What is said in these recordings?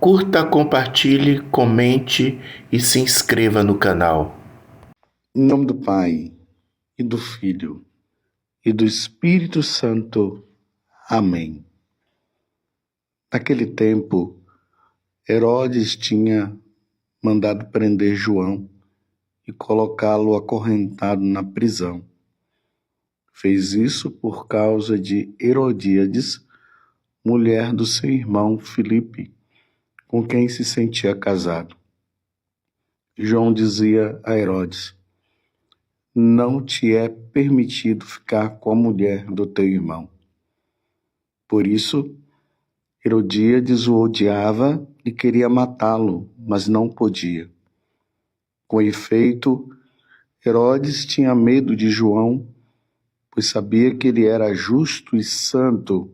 Curta, compartilhe, comente e se inscreva no canal. Em nome do Pai, e do Filho, e do Espírito Santo. Amém. Naquele tempo, Herodes tinha mandado prender João e colocá-lo acorrentado na prisão. Fez isso por causa de Herodíades, mulher do seu irmão Filipe, com quem se sentia casado. João dizia a Herodes: não te é permitido ficar com a mulher do teu irmão. Por isso, Herodíades o odiava e queria matá-lo, mas não podia. Com efeito, Herodes tinha medo de João, pois sabia que ele era justo e santo,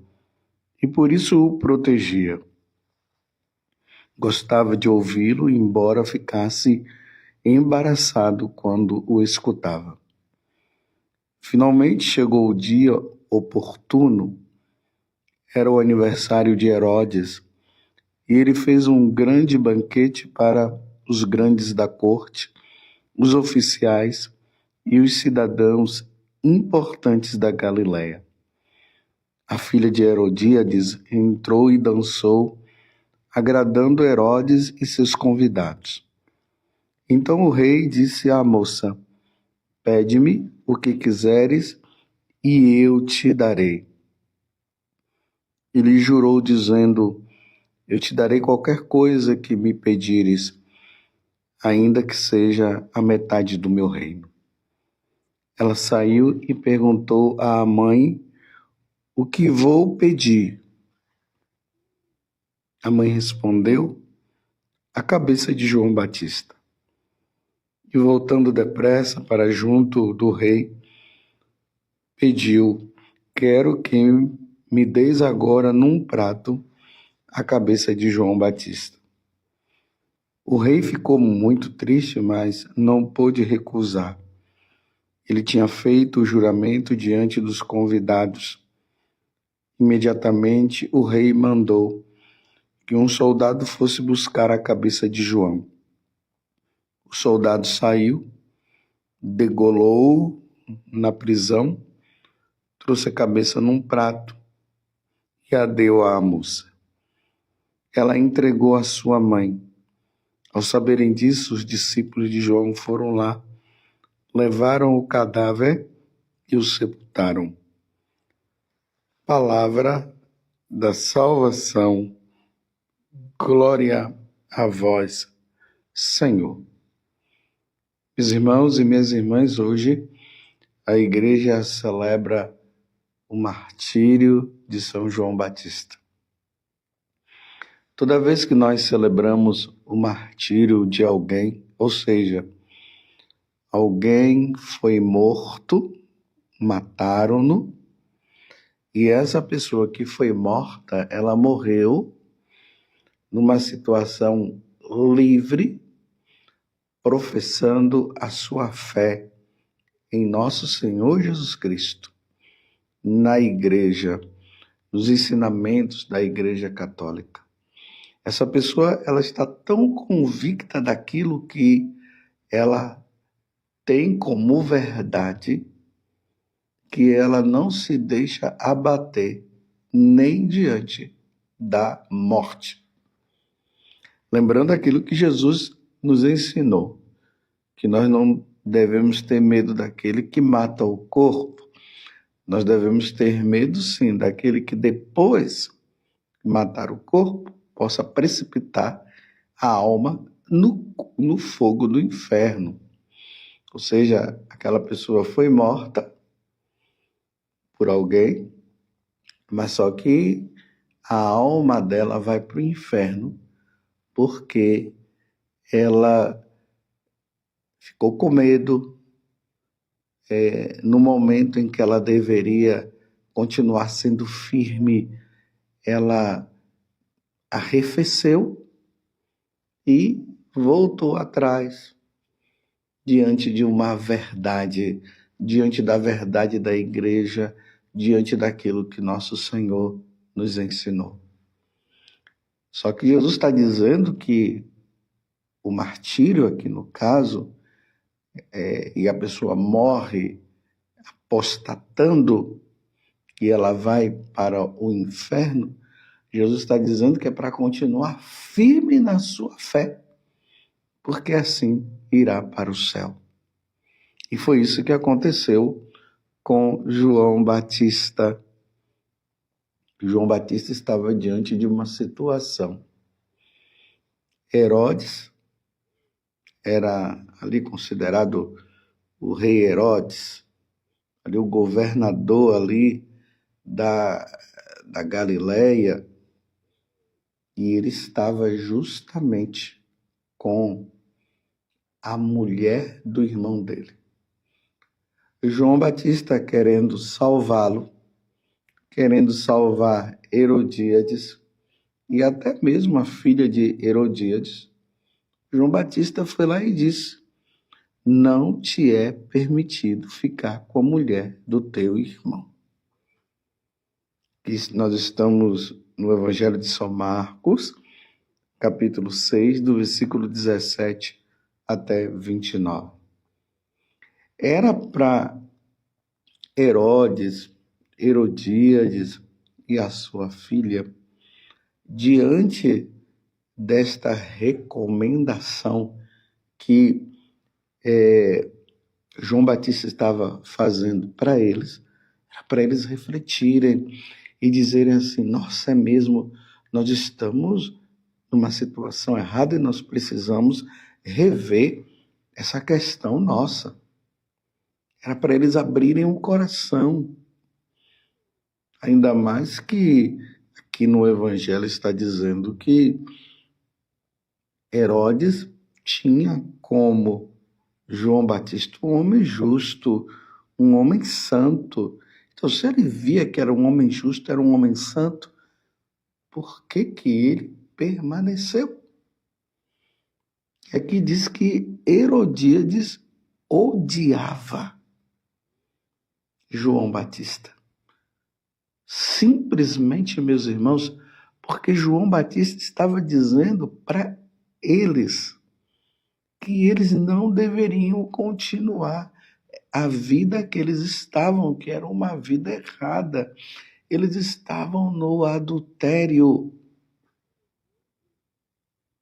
e por isso o protegia. Gostava de ouvi-lo, embora ficasse embaraçado quando o escutava. Finalmente chegou o dia oportuno. Era o aniversário de Herodes, e ele fez um grande banquete para os grandes da corte, os oficiais e os cidadãos importantes da Galiléia. A filha de Herodíades entrou e dançou, agradando Herodes e seus convidados. Então o rei disse à moça: pede-me o que quiseres e eu te darei. Ele jurou dizendo: eu te darei qualquer coisa que me pedires, ainda que seja a metade do meu reino. Ela saiu e perguntou à mãe: o que vou pedir? A mãe respondeu: a cabeça de João Batista. E voltando depressa para junto do rei, pediu: quero que me deis agora num prato a cabeça de João Batista. O rei ficou muito triste, mas não pôde recusar. Ele tinha feito o juramento diante dos convidados. Imediatamente o rei mandou que um soldado fosse buscar a cabeça de João. O soldado saiu, degolou-o na prisão, trouxe a cabeça num prato e a deu à moça. Ela entregou à sua mãe. Ao saberem disso, os discípulos de João foram lá, levaram o cadáver e o sepultaram. Palavra da salvação. Glória a vós, Senhor. Meus irmãos e minhas irmãs, hoje a igreja celebra o martírio de São João Batista. Toda vez que nós celebramos o martírio de alguém, ou seja, alguém foi morto, mataram-no, e essa pessoa que foi morta, ela morreu numa situação livre, professando a sua fé em nosso Senhor Jesus Cristo, na igreja, nos ensinamentos da Igreja Católica. Essa pessoa, ela está tão convicta daquilo que ela tem como verdade, que ela não se deixa abater nem diante da morte. Lembrando aquilo que Jesus nos ensinou, que nós não devemos ter medo daquele que mata o corpo, nós devemos ter medo sim daquele que depois de matar o corpo, possa precipitar a alma no fogo do inferno. Ou seja, aquela pessoa foi morta por alguém, mas só que a alma dela vai para o inferno porque ela ficou com medo no momento em que ela deveria continuar sendo firme, ela arrefeceu e voltou atrás diante de uma verdade, diante da verdade da igreja, diante daquilo que nosso Senhor nos ensinou. Só que Jesus está dizendo que o martírio aqui no caso, e a pessoa morre apostatando e ela vai para o inferno, Jesus está dizendo que é para continuar firme na sua fé, porque assim irá para o céu. E foi isso que aconteceu com João Batista. João Batista estava diante de uma situação. Herodes era ali considerado o rei Herodes, ali o governador ali da Galileia, e ele estava justamente com a mulher do irmão dele. João Batista querendo salvá-lo, querendo salvar Herodíades e até mesmo a filha de Herodíades, João Batista foi lá e disse: não te é permitido ficar com a mulher do teu irmão. Nós estamos no Evangelho de São Marcos, capítulo 6, do versículo 17 até 29. Era para Herodes, Herodíades e a sua filha, diante desta recomendação que João Batista estava fazendo para eles refletirem e dizerem assim: nossa, é mesmo, nós estamos numa situação errada e nós precisamos rever essa questão nossa. Era para eles abrirem o coração. Ainda mais que aqui no Evangelho está dizendo que Herodes tinha como João Batista um homem justo, um homem santo. Então, se ele via que era um homem justo, era um homem santo, por que que ele permaneceu? Aqui diz que Herodíades odiava João Batista. Simplesmente, meus irmãos, porque João Batista estava dizendo para eles que eles não deveriam continuar a vida que eles estavam, que era uma vida errada. Eles estavam no adultério.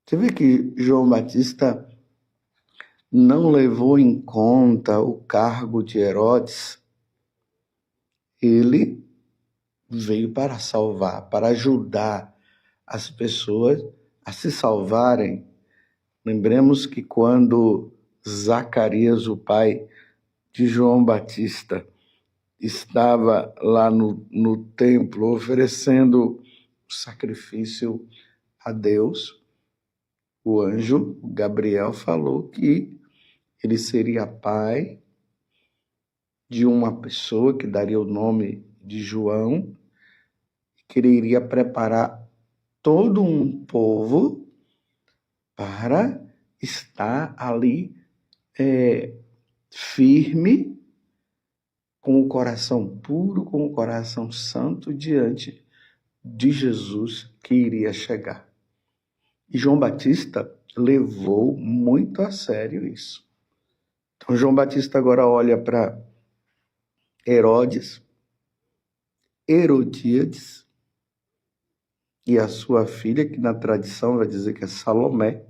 Você vê que João Batista não levou em conta o cargo de Herodes. Ele veio para salvar, para ajudar as pessoas a se salvarem. Lembremos que quando Zacarias, o pai de João Batista, estava lá no templo oferecendo sacrifício a Deus, o anjo Gabriel falou que ele seria pai de uma pessoa que daria o nome de João, que ele iria preparar todo um povo para estar ali firme, com o coração puro, com o coração santo, diante de Jesus que iria chegar. E João Batista levou muito a sério isso. Então, João Batista agora olha para Herodes, Herodíades e a sua filha, que na tradição vai dizer que é Salomé,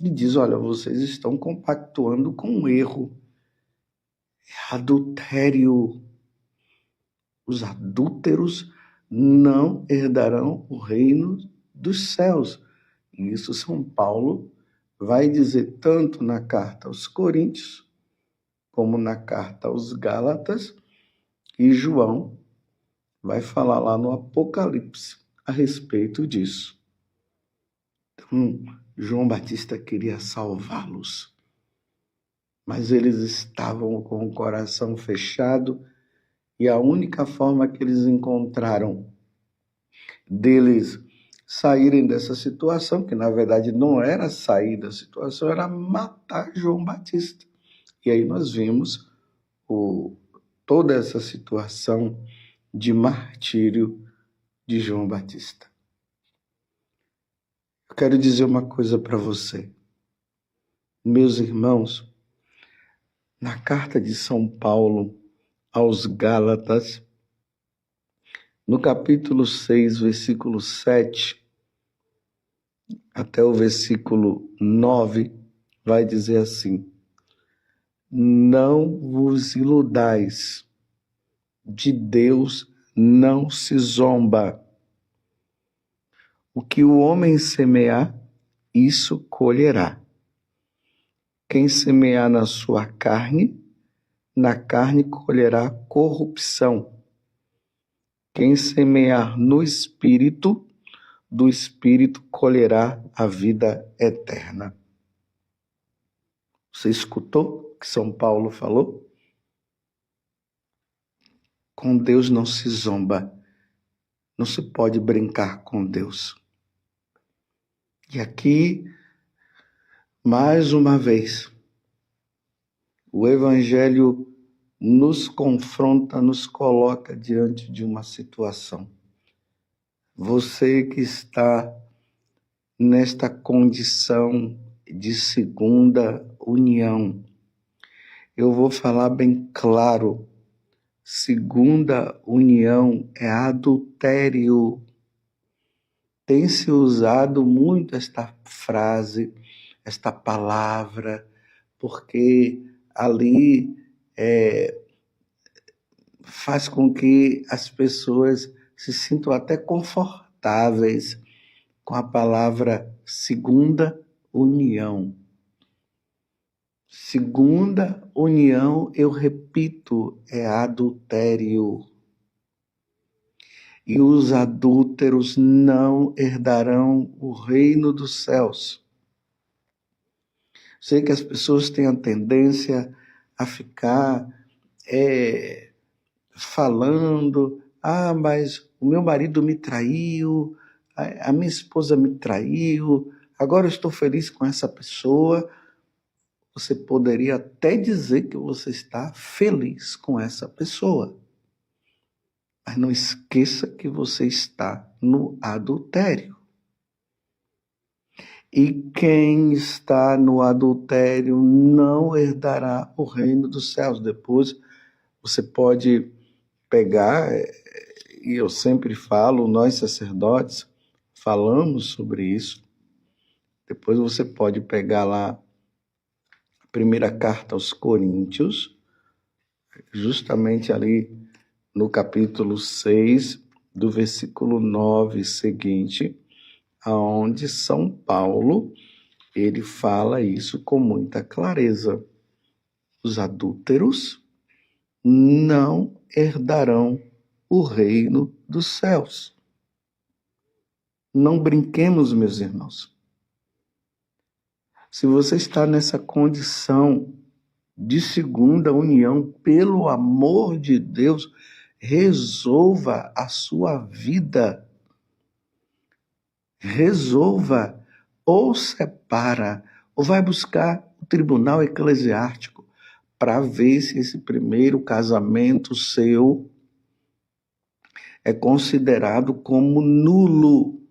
e diz: olha, vocês estão compactuando com um erro. É adultério. Os adúlteros não herdarão o reino dos céus. E isso São Paulo vai dizer tanto na carta aos Coríntios, como na carta aos Gálatas, e João vai falar lá no Apocalipse a respeito disso. Então, João Batista queria salvá-los, mas eles estavam com o coração fechado, e a única forma que eles encontraram deles saírem dessa situação, que na verdade não era sair da situação, era matar João Batista. E aí nós vimos toda essa situação de martírio de João Batista. Eu quero dizer uma coisa para você. Meus irmãos, na carta de São Paulo aos Gálatas, no capítulo 6, versículo 7, até o versículo 9, vai dizer assim: não vos iludais, de Deus não se zomba. O que o homem semear, isso colherá. Quem semear na sua carne, na carne colherá corrupção. Quem semear no Espírito, do Espírito colherá a vida eterna. Você escutou o que São Paulo falou? Com Deus não se zomba. Não se pode brincar com Deus. E aqui, mais uma vez, o Evangelho nos confronta, nos coloca diante de uma situação. Você que está nesta condição de segunda união, eu vou falar bem claro, segunda união é adultério. Tem se usado muito esta frase, esta palavra, porque ali faz com que as pessoas se sintam até confortáveis com a palavra segunda união. Segunda união, eu repito, é adultério. E os adúlteros não herdarão o reino dos céus. Sei que as pessoas têm a tendência a ficar falando, mas o meu marido me traiu, a minha esposa me traiu, agora eu estou feliz com essa pessoa. Você poderia até dizer que você está feliz com essa pessoa. Mas não esqueça que você está no adultério. E quem está no adultério não herdará o reino dos céus. Depois você pode pegar, e eu sempre falo, nós sacerdotes falamos sobre isso. Depois você pode pegar lá a primeira carta aos Coríntios, justamente ali no capítulo 6, do versículo 9 seguinte, aonde São Paulo, ele fala isso com muita clareza. Os adúlteros não herdarão o reino dos céus. Não brinquemos, meus irmãos. Se você está nessa condição de segunda união, pelo amor de Deus, resolva a sua vida. Resolva, ou separa, ou vai buscar o tribunal eclesiástico para ver se esse primeiro casamento seu é considerado como nulo.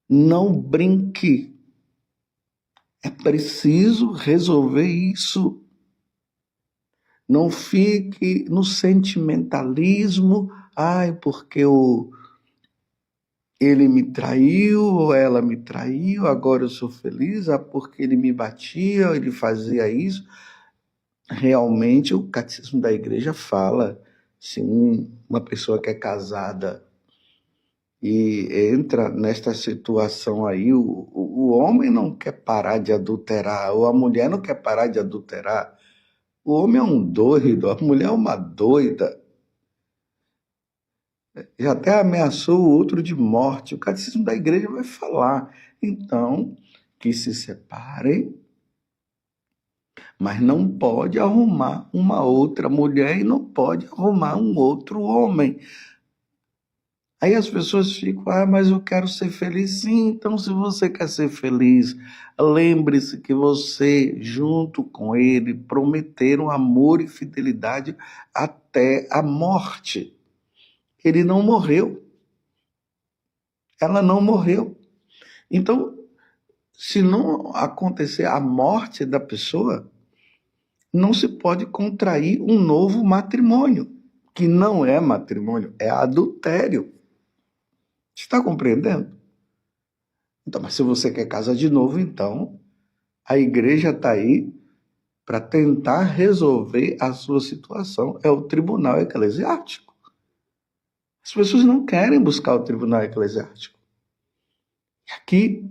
Não brinque. É preciso resolver isso. Não fique no sentimentalismo. Porque ele me traiu, ou ela me traiu, agora eu sou feliz. Porque ele me batia, ele fazia isso. Realmente, o catecismo da igreja fala, se uma pessoa que é casada e entra nesta situação aí, o homem não quer parar de adulterar, ou a mulher não quer parar de adulterar. O homem é um doido, a mulher é uma doida. Já até ameaçou o outro de morte. O catecismo da igreja vai falar. Então, que se separem, mas não pode arrumar uma outra mulher e não pode arrumar um outro homem. Aí as pessoas ficam, mas eu quero ser feliz. Sim, então se você quer ser feliz, lembre-se que você, junto com ele, prometeram amor e fidelidade até a morte. Ele não morreu. ela não morreu. Então, se não acontecer a morte da pessoa, não se pode contrair um novo matrimônio, que não é matrimônio, é adultério. Você está compreendendo? Então, mas se você quer casar de novo, então a igreja está aí para tentar resolver a sua situação. É o tribunal eclesiástico. As pessoas não querem buscar o tribunal eclesiástico. Aqui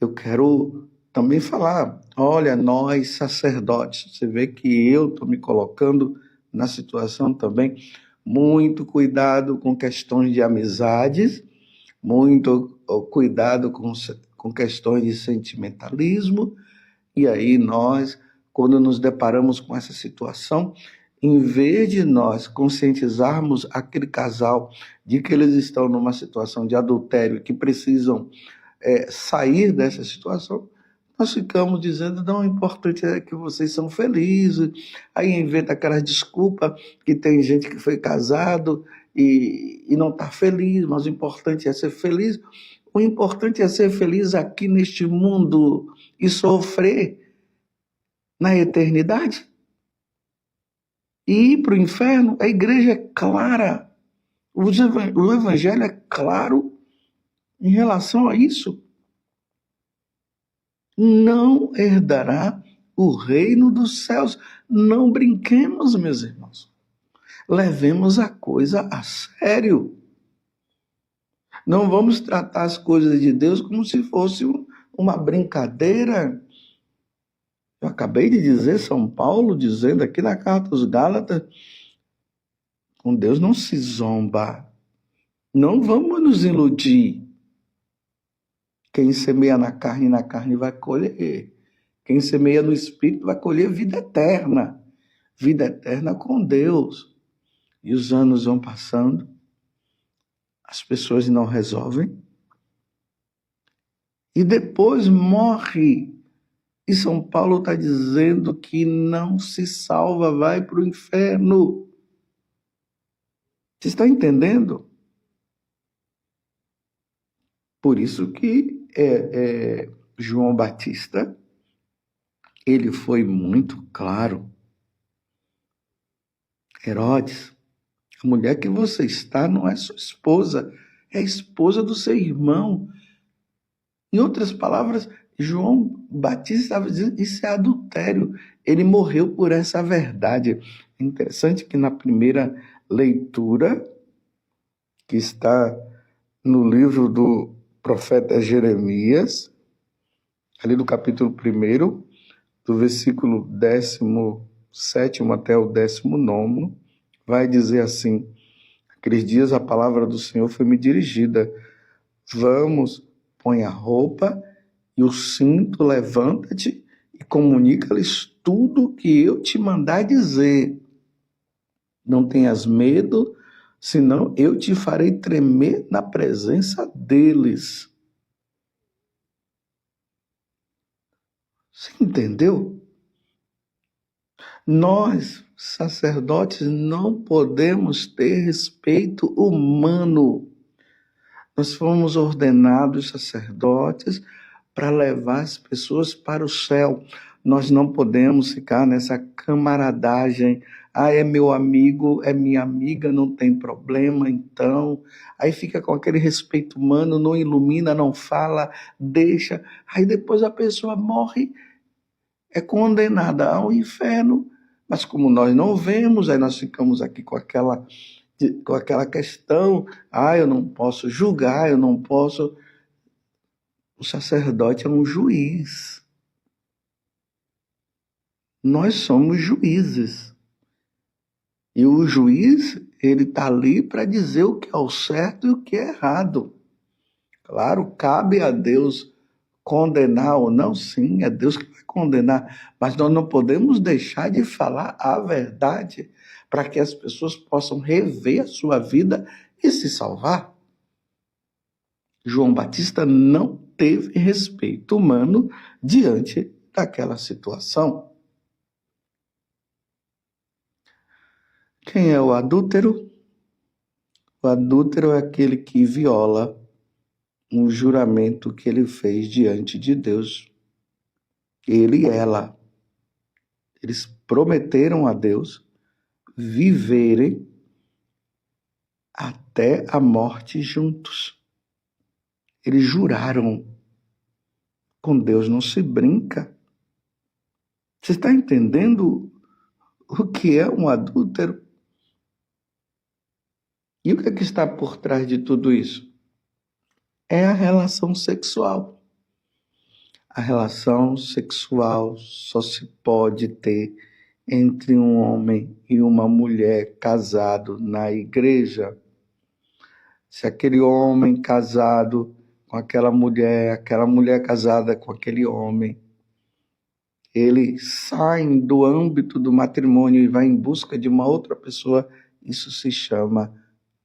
eu quero também falar, olha, nós sacerdotes, você vê que eu estou me colocando na situação também, muito cuidado com questões de amizades, muito cuidado com questões de sentimentalismo, e aí nós, quando nos deparamos com essa situação, em vez de nós conscientizarmos aquele casal de que eles estão numa situação de adultério, que precisam sair dessa situação, nós ficamos dizendo, não, o importante é que vocês são felizes, aí inventa aquela desculpa que tem gente que foi casado e não está feliz, mas o importante é ser feliz. O importante é ser feliz aqui neste mundo e sofrer na eternidade. E ir para o inferno, a igreja é clara, o evangelho é claro em relação a isso. Não herdará o reino dos céus. Não brinquemos, meus irmãos. Levemos a coisa a sério. Não vamos tratar as coisas de Deus como se fosse uma brincadeira. Eu acabei de dizer, São Paulo, dizendo aqui na carta aos Gálatas, com Deus não se zomba. Não vamos nos iludir. Quem semeia na carne vai colher. Quem semeia no Espírito vai colher vida eterna. Vida eterna com Deus. E os anos vão passando, as pessoas não resolvem, e depois morre. E São Paulo está dizendo que não se salva, vai para o inferno. Você está entendendo? Por isso que João Batista, ele foi muito claro. Herodes, a mulher que você está não é sua esposa, é a esposa do seu irmão. Em outras palavras, João Batista estava dizendo isso é adultério. Ele morreu por essa verdade. É interessante que na primeira leitura, que está no livro do profeta Jeremias, ali do capítulo 1, do versículo 17º até o 19º, vai dizer assim: aqueles dias a palavra do Senhor foi me dirigida. Vamos, põe a roupa e o cinto, levanta-te e comunica-lhes tudo o que eu te mandar dizer. Não tenhas medo, senão eu te farei tremer na presença deles. Você entendeu? Nós, sacerdotes, não podemos ter respeito humano. Nós fomos ordenados sacerdotes para levar as pessoas para o céu. Nós não podemos ficar nessa camaradagem. Ah, é meu amigo, é minha amiga, não tem problema, então. Aí fica com aquele respeito humano, não ilumina, não fala, deixa. Aí depois a pessoa morre, é condenada ao inferno. Mas como nós não vemos, aí nós ficamos aqui com aquela questão, eu não posso julgar, eu não posso. O sacerdote é um juiz. Nós somos juízes. E o juiz, ele está ali para dizer o que é o certo e o que é errado. Claro, cabe a Deus condenar ou não, sim, é Deus que vai condenar, mas nós não podemos deixar de falar a verdade para que as pessoas possam rever a sua vida e se salvar. João Batista não teve respeito humano diante daquela situação. Quem é o adúltero? O adúltero é aquele que viola um juramento que ele fez diante de Deus. Ele e ela, eles prometeram a Deus viverem até a morte juntos. Eles juraram. Com Deus não se brinca. Você está entendendo o que é um adúltero? E o que é que está por trás de tudo isso? É a relação sexual. A relação sexual só se pode ter entre um homem e uma mulher casado na igreja. Se aquele homem casado com aquela mulher casada com aquele homem, eles saem do âmbito do matrimônio e vai em busca de uma outra pessoa, isso se chama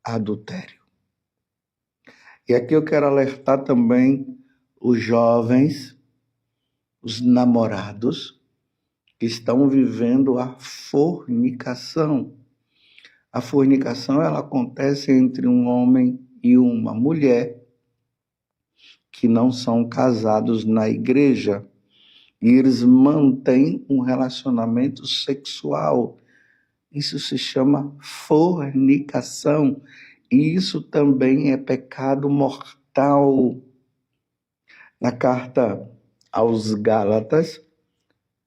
adultério. E aqui eu quero alertar também os jovens, os namorados, que estão vivendo a fornicação. A fornicação, ela acontece entre um homem e uma mulher que não são casados na igreja. E eles mantêm um relacionamento sexual. Isso se chama fornicação. E isso também é pecado mortal. Na carta aos Gálatas,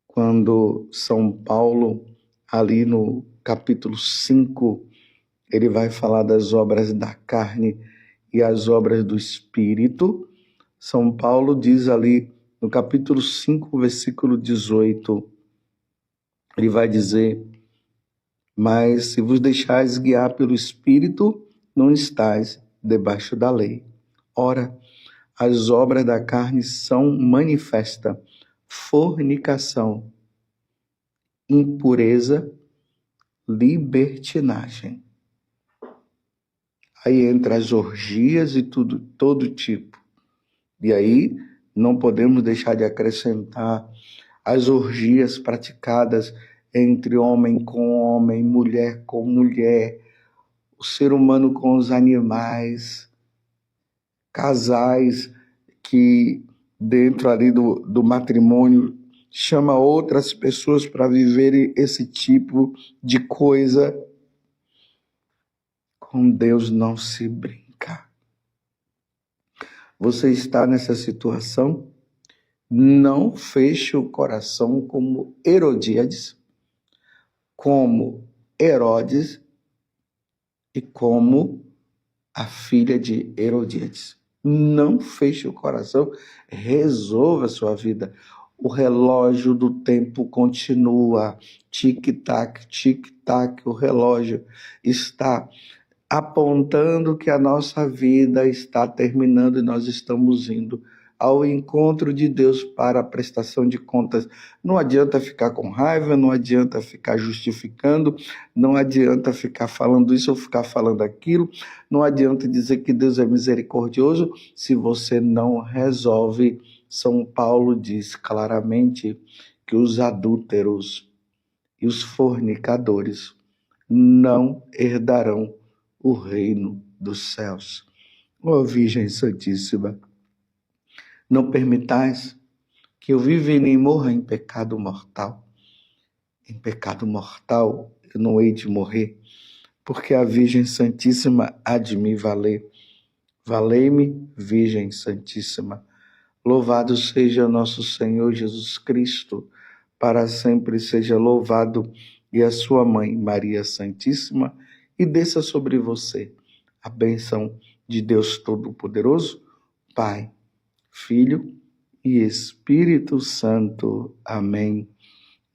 quando São Paulo, ali no capítulo 5, ele vai falar das obras da carne e as obras do Espírito. São Paulo diz ali no capítulo 5, versículo 18, ele vai dizer: mas se vos deixais guiar pelo Espírito, não estáis debaixo da lei. Ora, as obras da carne são manifestas: fornicação, impureza, libertinagem. Aí entra as orgias e todo tipo. E aí não podemos deixar de acrescentar as orgias praticadas entre homem com homem, mulher com mulher, o ser humano com os animais, casais que dentro ali do matrimônio chama outras pessoas para viverem esse tipo de coisa. Com Deus não se brinca. Você está nessa situação? Não feche o coração como Herodíades, como Herodes e como a filha de Herodíades. Não feche o coração, resolva a sua vida. O relógio do tempo continua, tic-tac, tic-tac, o relógio está apontando que a nossa vida está terminando e nós estamos indo ao encontro de Deus para a prestação de contas. Não adianta ficar com raiva, não adianta ficar justificando, não adianta ficar falando isso ou ficar falando aquilo, não adianta dizer que Deus é misericordioso se você não resolve. São Paulo diz claramente que os adúlteros e os fornicadores não herdarão o reino dos céus. Ó Virgem Santíssima, não permitais que eu viva e nem morra em pecado mortal. Em pecado mortal eu não hei de morrer, porque a Virgem Santíssima há de me valer. Valei-me, Virgem Santíssima. Louvado seja nosso Senhor Jesus Cristo, para sempre seja louvado, e a sua mãe, Maria Santíssima, e desça sobre você a bênção de Deus Todo-Poderoso, Pai, Filho e Espírito Santo. Amém.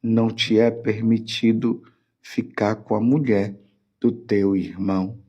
Não te é permitido ficar com a mulher do teu irmão.